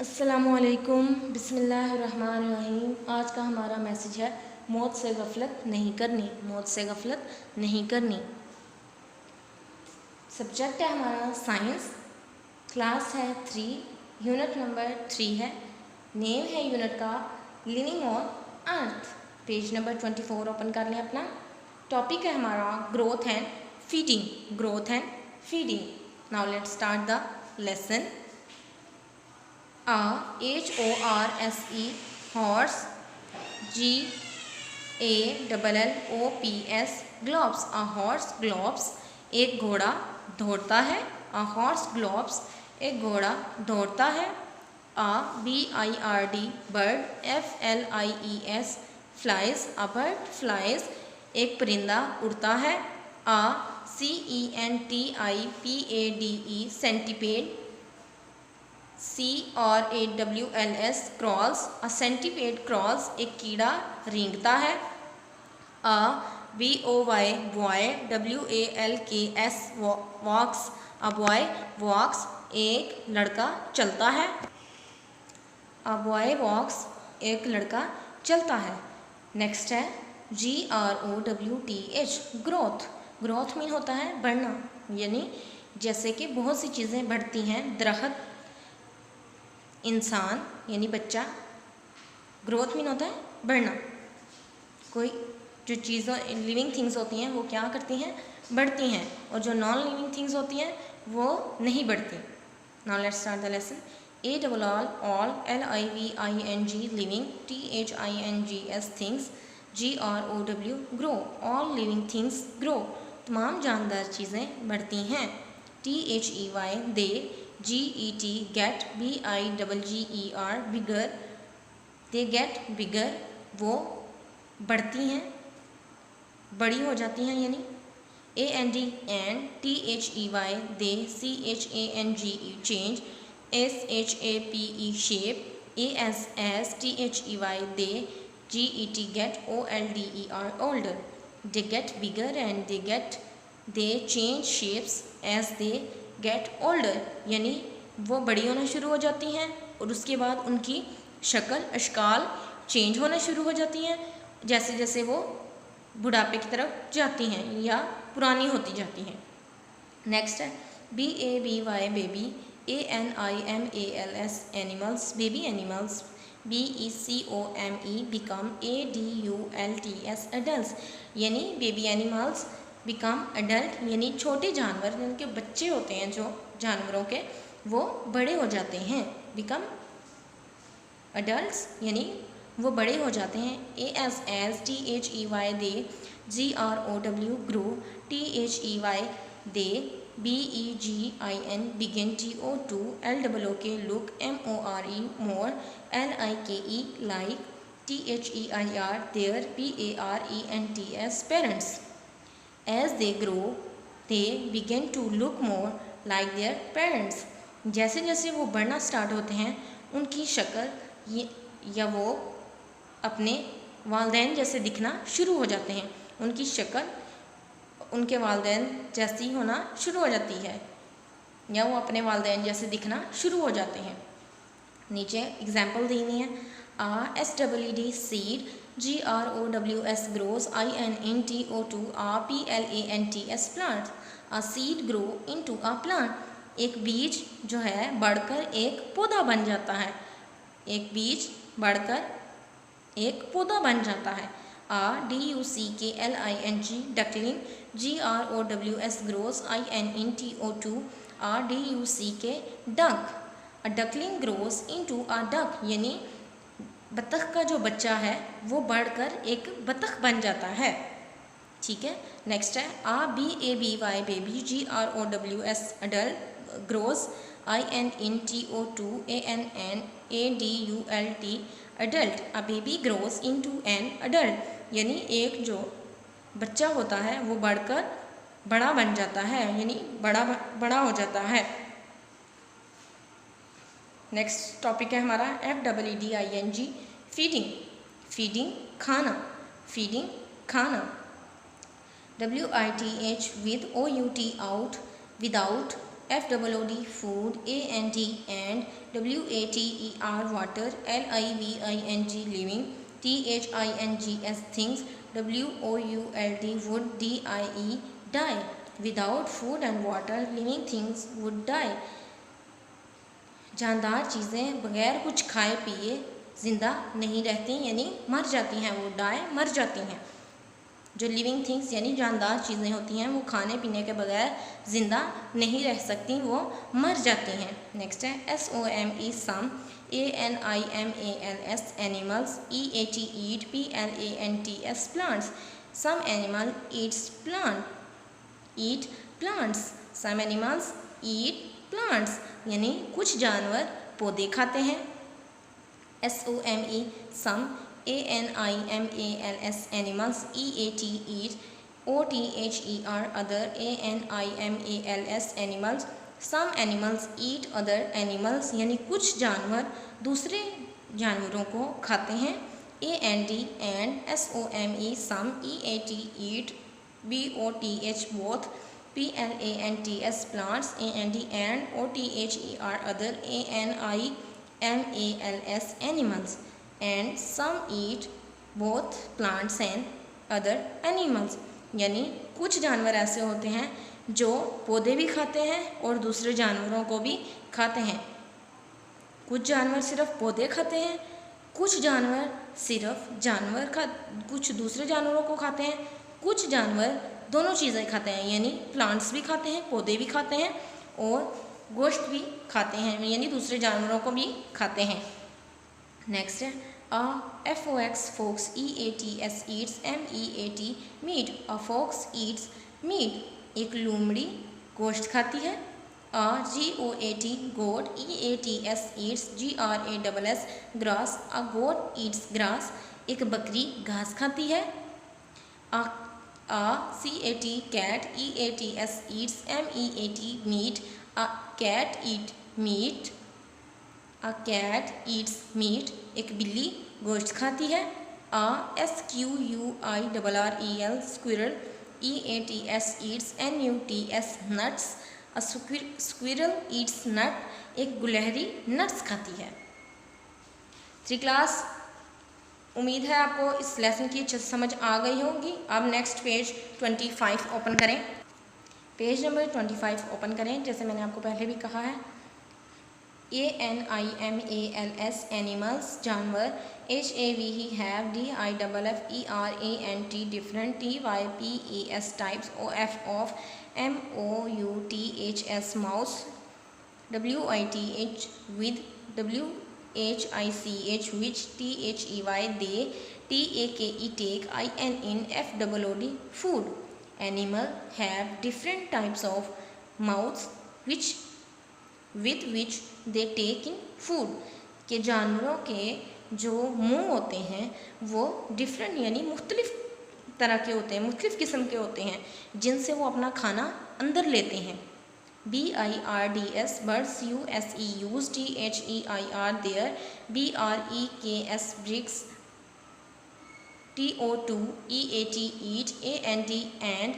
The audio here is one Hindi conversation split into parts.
अस्सलामुअलैकुम बिस्मिल्लाहिर्रहमानिर्रहीम। आज का हमारा मैसेज है मौत से गफलत नहीं करनी। मौत से गफलत नहीं करनी। सब्जेक्ट है हमारा साइंस, क्लास है 3, यूनिट नंबर 3 है। नेम है यूनिट का living on earth. Page number 24 open कर लें अपना। टॉपिक है हमारा growth and feeding. Growth and feeding. Now let's start the lesson. HORSE horse, GALLOPS gallops. A horse gallops एक घोड़ा दौड़ता है। A horse ग्लोब्स एक घोड़ा दौड़ता है। BIRD bird FLIES flies A bird flies एक परिंदा उड़ता है। CENTIPADE centipede CRAWLS crawls a centipede crawls एक कीड़ा रेंगता है। BOY boy WALKS walks a boy walks एक लड़का चलता है। अ बॉय वॉक्स एक लड़का चलता है। नेक्स्ट है GROWTH ग्रोथ। ग्रोथ मीन होता है बढ़ना, यानी जैसे कि बहुत सी चीज़ें बढ़ती हैं, दरख्त, इंसान यानी बच्चा। ग्रोथ मीन होता है बढ़ना। कोई जो चीज़ों लिविंग थिंग्स होती हैं वो क्या करती हैं, बढ़ती हैं, और जो नॉन लिविंग थिंग्स होती हैं वो नहीं बढ़ती। Now let's start the lesson. all LIVING living THINGS things GROW grow. All living things grow तमाम जानदार चीज़ें बढ़ती हैं। THEY they GET get BIGGER bigger they get बिगर वो बढ़ती हैं, बड़ी हो जाती हैं, यानी AND and THEY they CHANGE change SHAPE shape ASS THEY they GET get OLDER older they get bigger and they change shapes as they get older यानी वो बड़ी होना शुरू हो जाती हैं और उसके बाद उनकी शक्ल अशकाल चेंज होना शुरू हो जाती हैं जैसे जैसे वो बुढ़ापे की तरफ जाती हैं या पुरानी होती जाती हैं। नेक्स्ट है BABY baby ANIMALS animals baby animals BECOME become ADULTS adults यानी बेबी एनिमल्स बिकम एडल्ट यानी छोटे जानवर जिनके बच्चे होते हैं जो जानवरों के वो बड़े हो जाते हैं। बिकम एडल्ट्स यानी वो बड़े हो जाते हैं। ASS THEY they GROW grow THEY they BEGIN begin TO2 LOOK look MORE more LIKE like THEIR their PARENTS parents as they grow they begin to look more like their parents जैसे जैसे वो बढ़ना स्टार्ट होते हैं उनकी शक्ल या वो अपने वालिदैन जैसे दिखना शुरू हो जाते हैं। उनकी शक्ल उनके वालिदैन जैसी होना शुरू हो जाती है या वो अपने वालिदैन जैसे दिखना शुरू हो जाते हैं। नीचे एग्जाम्पल दी हुई है। SWD seed GROWS grows INTO2 PLANTS plant a seed grow into a plant एक बीज जो है बढ़कर एक पौधा बन जाता है। एक बीज बढ़कर एक पौधा बन जाता है। DUCKLING duckling GROWS grows INTO2 DUCK duck a duckling grows into a duck यानी बतख का जो बच्चा है वो बढ़कर एक बतख बन जाता है। ठीक है। नेक्स्ट है BABY baby GROWS adult grows INTO2 ANNADULT adult a baby grows into an adult यानी एक जो बच्चा होता है वो बढ़कर बड़ा बन जाता है, यानी बड़ा हो जाता है। नेक्स्ट टॉपिक है हमारा FEEDING फीडिंग। फीडिंग खाना। फीडिंग खाना। WITH with OUT out without FOOD food, AND and WATER water, LIVING living, THINGS things, WOULD would, DIE die. Without food and water living things would die. जानदार चीज़ें बगैर कुछ खाए पिए ज़िंदा नहीं रहती यानी मर जाती हैं, वो डाई मर जाती हैं। जो लिविंग थिंग्स यानी जानदार चीज़ें होती हैं वो खाने पीने के बगैर ज़िंदा नहीं रह सकती, वो मर जाती हैं। नेक्स्ट है SOME some, ANIMALS animals, EAT eat, PLANTS plants. Some animal eat plants, some animals eat plants यानी कुछ जानवर पौधे खाते हैं। SOME some, ANIMALS animals, EAT eat, OTHER other, ANIMALS animals, some animals eat other animals यानी कुछ जानवर दूसरे जानवरों को खाते हैं। AND and SOME some, EAT eat, BOTH both, PLANTS plants, and OTHER other, ANIMALS animals, and some eat both plants and other animals यानी कुछ जानवर ऐसे होते हैं जो पौधे भी खाते हैं और दूसरे जानवरों को भी खाते हैं। कुछ जानवर सिर्फ पौधे खाते हैं, कुछ जानवर सिर्फ कुछ दूसरे जानवरों को खाते हैं, कुछ जानवर दोनों चीज़ें खाते हैं यानी प्लांट्स भी खाते हैं, पौधे भी खाते हैं और गोश्त भी खाते हैं यानी दूसरे जानवरों को भी खाते हैं। नेक्स्ट है FOX fox, EATS eats, MEAT meat, a fox eats meat, एक लोमड़ी गोश्त खाती है। GOAT goat, EATS eats, GRASS grass, a goat eats grass, एक बकरी घास खाती है। CAT cat, EATS eats, MEAT meat, a cat eat meat, a cat eats meat, एक बिल्ली गोश्त खाती है। SQUIRREL squirrel, EATS eats, NUTS nuts, a squirrel eats nut, एक गुलहरी नट्स खाती है। 3 क्लास, उम्मीद है आपको इस लेसन की अच्छे से समझ आ गई होगी। अब नेक्स्ट पेज 25 ओपन करें। पेज नंबर 25 ओपन करें। जैसे मैंने आपको पहले भी कहा है, ANIMALS एनिमल्स जानवर, HAVE have, DIFFERANT different, TYPES types, OF MOUTHS mouse, WITH with, WHICH which, THEY they, TAKE take, IN FOOD food. Animal have different types of mouths with which they take in food. के जानवरों के जो मुंह होते हैं वो डिफरेंट यानी मुख्तलिफ तरह के होते हैं, मुख्तलिफ किस्म के होते हैं जिनसे वो अपना खाना अंदर लेते हैं। BIRDS birds, USE use, THEIR there, BREKS bricks, TO2 EAT eat, AND and,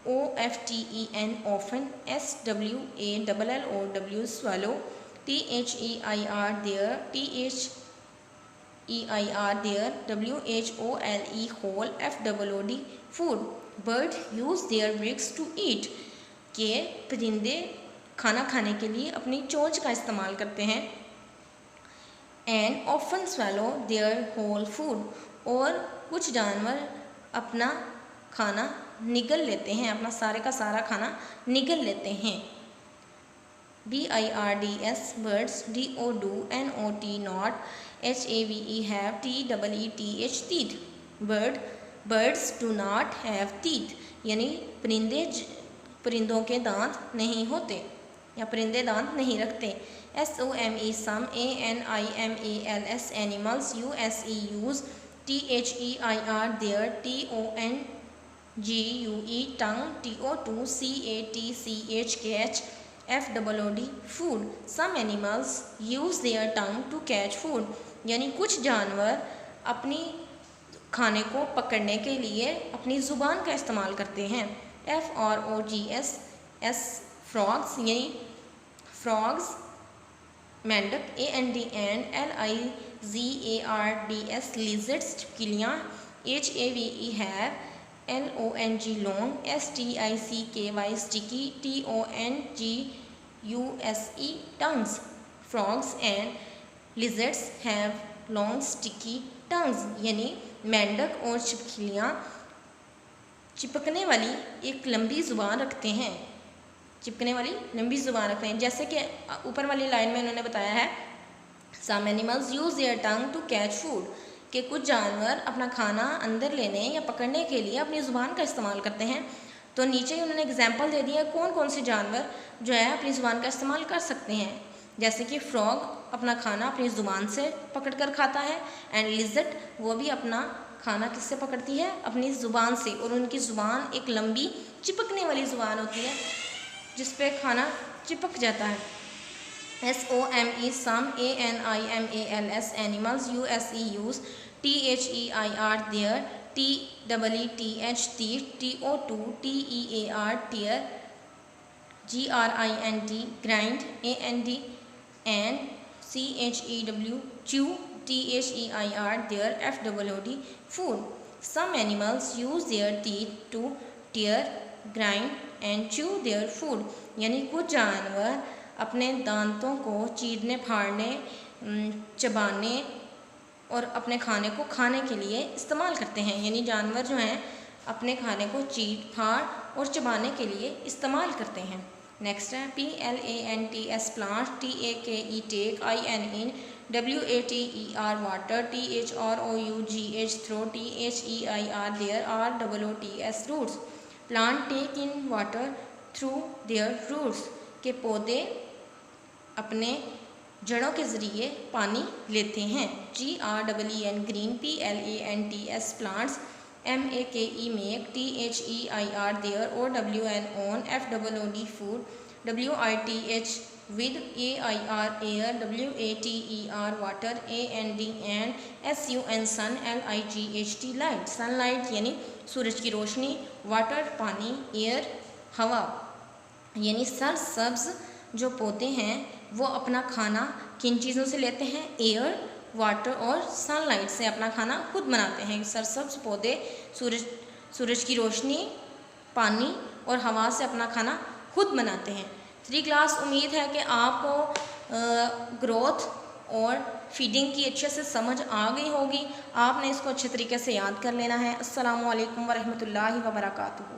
OFTEN often, SWALLOW swallow, THEIR there, THEIR there, WHOLE whole, FOOD food. Bird use their beaks to eat. के परिंदे खाना खाने के लिए अपनी चोंच का इस्तेमाल करते हैं। And often swallow their whole food, और कुछ जानवर अपना खाना निगल लेते हैं, अपना सारे का सारा खाना निगल लेते हैं। BIRDS birds, DODO NOT not, HAVE have, TEETH teeth. Birds do not have teeth यानी परिंदों के दांत नहीं होते या परिंदे दांत नहीं रखते। SOME some, ANIMALS animals, USE use, THEIR there, TONGUE tongue, TO2 CATCH catch, FOOD food. Some animals use their tongue to catch food यानी कुछ जानवर अपनी खाने को पकड़ने के लिए अपनी ज़ुबान का इस्तेमाल करते हैं। FROGS frogs यानी frogs, मेंढक AND, LIZARDS, lizards, चिपकलियाँ HAVE, have, LONG, long, STICKY, sticky, TONGUSE, tongues. Frogs and lizards have long sticky tongues, यानी मेंढक और छिपकलियाँ चिपकने वाली एक लंबी ज़ुबान रखते हैं, चिपकने वाली लंबी ज़ुबान रखते हैं। जैसे कि ऊपर वाली लाइन में उन्होंने बताया है, some animals use their tongue to catch food, कि कुछ जानवर अपना खाना अंदर लेने या पकड़ने के लिए अपनी ज़ुबान का इस्तेमाल करते हैं। तो नीचे ही उन्होंने एग्जाम्पल दे दिया कौन कौन से जानवर जो है अपनी ज़ुबान का इस्तेमाल कर सकते हैं। जैसे कि फ्रॉग अपना खाना अपनी ज़ुबान से पकड़ कर खाता है, एंड लिज़र्ड वो भी अपना खाना किससे पकड़ती है, अपनी ज़ुबान से, और उनकी ज़ुबान एक लंबी चिपकने वाली ज़ुबान होती है जिस पे खाना चिपक जाता है। SOME, some ANIMALS, animals, USE, use, THEIR, their, TEETH, teeth, TO2, TEAR, tear, GRIND, grind, AND, and CHEW, chew, THEIR, their, FOOD, food. Some animals use their teeth to tear, grind and chew their food, यानी कुछ जानवर अपने दांतों को चीरने, फाड़ने, चबाने और अपने खाने को खाने के लिए इस्तेमाल करते हैं। यानी जानवर जो हैं अपने खाने को चीर, फाड़ और चबाने के लिए इस्तेमाल करते हैं। नेक्स्ट है PLANTS, plant, TAKE, take, INN, WATER, water, THROUGH, through, THEIR, their, ROOTS, roots. Plant take in water through their roots, के पौधे अपने जड़ों के ज़रिए पानी लेते हैं। GREEN, green, PLANTS, plants, MAKE, make, THEIR, their, OWN, own, FOOD, food, WITH, with, AIR, air, WATER, water, AND, and, SUN, sun, LIGHT, light. Sunlight यानी सूरज की रोशनी, वाटर पानी, एयर हवा, यानी सरसब्ज जो पौधे हैं वो अपना खाना किन चीज़ों से लेते हैं, एयर, वाटर और सनलाइट से अपना खाना खुद बनाते हैं। सरसब्ज पौधे सूरज की रोशनी, पानी और हवा से अपना खाना खुद बनाते हैं। 3 क्लास, उम्मीद है कि आपको ग्रोथ और फीडिंग की अच्छे से समझ आ गई होगी। आपने इसको अच्छे तरीके से याद कर लेना है। अस्सलामु अलैकुम वरहमतुल्लाहि वबरकातुहू।